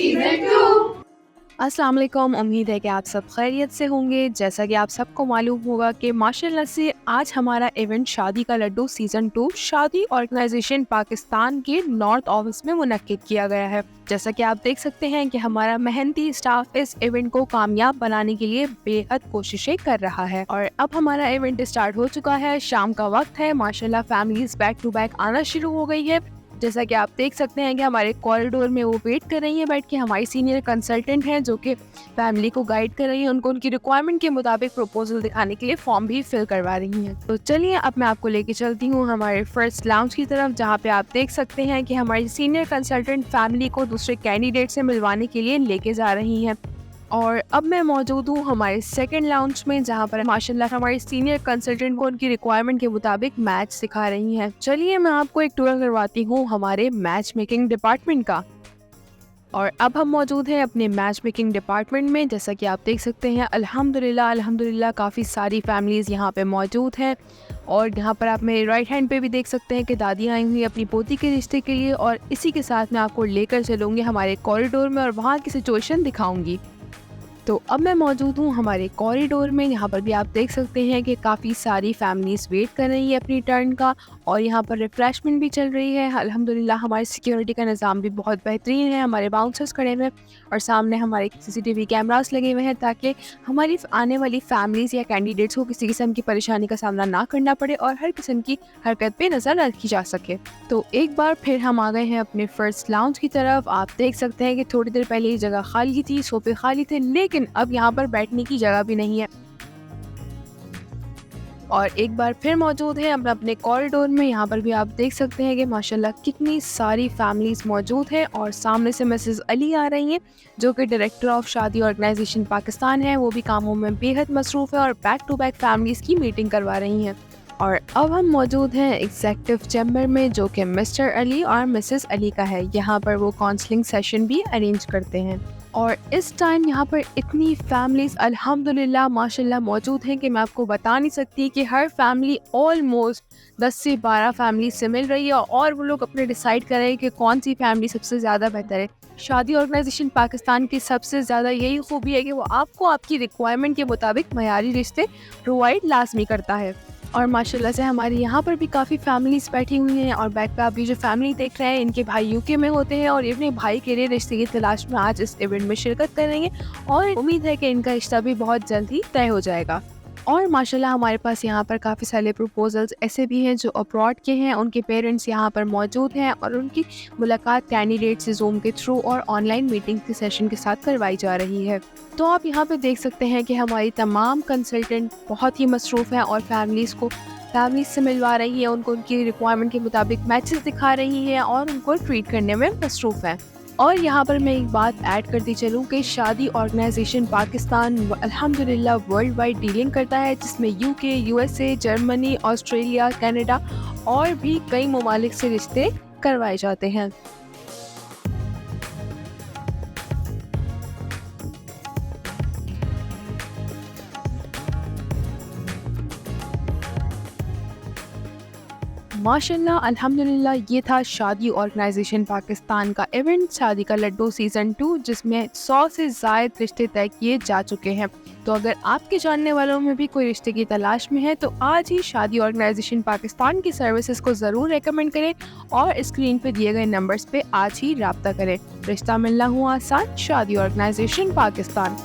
Season 2. अस्सलाम वालेकुम। उम्मीद है कि आप सब खैरियत से होंगे। जैसा कि आप सबको मालूम होगा कि माशाल्लाह से आज हमारा इवेंट शादी का लड्डू सीज़न 2 शादी ऑर्गेनाइजेशन पाकिस्तान के नॉर्थ ऑफिस में मुनक्किद किया गया है। जैसा कि आप देख सकते हैं कि हमारा मेहनती स्टाफ इस इवेंट को कामयाब बनाने के लिए बेहद कोशिशें कर रहा है और अब हमारा इवेंट स्टार्ट हो चुका है। शाम का वक्त है, माशाल्लाह फैमिलीज बैक टू बैक आना शुरू हो गई है। जैसा कि आप देख सकते हैं कि हमारे कॉरिडोर में वो वेट कर रही हैं बैठ के। हमारी सीनियर कंसल्टेंट हैं जो कि फैमिली को गाइड कर रही हैं, उनको उनकी रिक्वायरमेंट के मुताबिक प्रपोजल दिखाने के लिए फॉर्म भी फिल करवा रही हैं। तो चलिए अब मैं आपको लेके चलती हूँ हमारे फर्स्ट लाउंज की तरफ, जहाँ पे आप देख सकते हैं कि हमारी सीनियर कंसल्टेंट फैमिली को दूसरे कैंडिडेट से मिलवाने के लिए लेके जा रही हैं। और अब मैं मौजूद हूँ हमारे सेकंड लाउंज में, जहाँ पर माशाल्लाह हमारी सीनियर कंसल्टेंट को उनकी रिक्वायरमेंट के मुताबिक मैच सिखा रही हैं। चलिए मैं आपको एक टूर करवाती हूँ हमारे मैच मेकिंग डिपार्टमेंट का। और अब हम मौजूद हैं अपने मैच मेकिंग डिपार्टमेंट में। जैसा कि आप देख सकते हैं अल्हम्दुलिल्लाह काफ़ी सारी फैमिलीज़ यहाँ पे मौजूद हैं। और यहाँ पर आप मेरे राइट हैंड पे भी देख सकते हैं कि दादी आई हुई अपनी पोती के रिश्ते के लिए। और इसी के साथ मैं आपको लेकर चलूँगी हमारे कॉरिडोर में और वहाँ की सिचुएशन दिखाऊँगी। तो अब मैं मौजूद हूँ हमारे कॉरिडोर में। यहाँ पर भी आप देख सकते हैं कि काफ़ी सारी फैमिलीज़ वेट कर रही है अपनी टर्न का और यहाँ पर रिफ्रेशमेंट भी चल रही है। अल्हम्दुलिल्लाह हमारी सिक्योरिटी का निज़ाम भी बहुत बेहतरीन है। हमारे बाउंसर्स खड़े हुए हैं और सामने हमारे CCTV कैमरास लगे हुए हैं ताकि हमारी आने वाली फैमिलीज़ या कैंडिडेट्स को किसी किस्म की परेशानी का सामना ना करना पड़े और हर किस्म की हरकत पे नज़र रखी जा सके। तो एक बार फिर हम आ गए हैं अपने फर्स्ट लाउंज की तरफ। आप देख सकते हैं कि थोड़ी देर पहले ये जगह खाली थी, सोफे खाली थे, लेकिन अब यहाँ पर बैठने की जगह भी नहीं है। और एक बार फिर मौजूद है हम अपने कॉरिडोर में। यहाँ पर भी आप देख सकते हैं कि माशाल्लाह कितनी सारी फैमिलीज़ मौजूद हैं और सामने से मिसेस अली आ रही हैं जो कि डायरेक्टर ऑफ शादी ऑर्गेनाइजेशन पाकिस्तान है। वो भी कामों में बेहद मसरूफ़ है और बैक टू बैक फैमिलीज़ की मीटिंग करवा रही हैं। और अब हम मौजूद हैं एग्जेक्टिव चैम्बर में जो कि मिस्टर अली और मिसेस अली का है। यहाँ पर वो काउंसलिंग सेशन भी अरेंज करते हैं। और इस टाइम यहाँ पर इतनी फैमिलीज़ अल्हम्दुलिल्लाह माशाल्लाह मौजूद हैं कि मैं आपको बता नहीं सकती कि हर फैमिली ऑलमोस्ट 10 से 12 फैमिली से मिल रही है और वो लोग अपने डिसाइड कर रहे हैं कि कौन सी फैमिली सबसे ज़्यादा बेहतर है। शादी ऑर्गेनाइजेशन पाकिस्तान की सबसे ज़्यादा यही खूबी है कि वो आपको आपकी रिक्वायरमेंट के मुताबिक मयारी रिश्ते प्रोवाइड लाजमी करता है। और माशाल्लाह से हमारे यहाँ पर भी काफ़ी फैमिलीज़ बैठी हुई हैं। और बैक पे आप ये जो फैमिली देख रहे हैं इनके भाई UK में होते हैं और ये अपने भाई के लिए रिश्ते की तलाश में आज इस इवेंट में शिरकत करेंगे और उम्मीद है कि इनका रिश्ता भी बहुत जल्द ही तय हो जाएगा। और माशाल्लाह हमारे पास यहाँ पर काफ़ी सारे प्रपोजल्स ऐसे भी हैं जो अब्रॉड के हैं, उनके पेरेंट्स यहाँ पर मौजूद हैं और उनकी मुलाकात कैंडिडेट से ज़ूम के थ्रू और ऑनलाइन मीटिंग के सेशन के साथ करवाई जा रही है। तो आप यहाँ पे देख सकते हैं कि हमारी तमाम कंसल्टेंट बहुत ही मसरूफ़ हैं और फैमिलीज़ से मिलवा रही है, उनको उनकी रिक्वायरमेंट के मुताबिक मैचेस दिखा रही है और उनको ट्रीट करने में मसरूफ़ है। और यहाँ पर मैं एक बात ऐड करती चलूँ कि शादी ऑर्गेनाइजेशन पाकिस्तान अल्हम्दुलिल्लाह वर्ल्ड वाइड डीलिंग करता है, जिसमें UK, USA, Germany, Australia, Canada और भी कई ममालिक से रिश्ते करवाए जाते हैं। माशाल्लाह अल्हम्दुलिल्लाह ये था शादी ऑर्गेनाइजेशन पाकिस्तान का इवेंट शादी का लड्डू सीज़न 2, जिसमें 100 से ज़ायद रिश्ते तय किए जा चुके हैं। तो अगर आपके जानने वालों में भी कोई रिश्ते की तलाश में है तो आज ही शादी ऑर्गेनाइजेशन पाकिस्तान की सर्विसेज को ज़रूर रेकमेंड करें और स्क्रीन पे दिए गए नंबर्स पे आज ही रब्ता करें। रिश्ता मिलना हुआ आसान, शादी ऑर्गेनाइजेशन पाकिस्तान।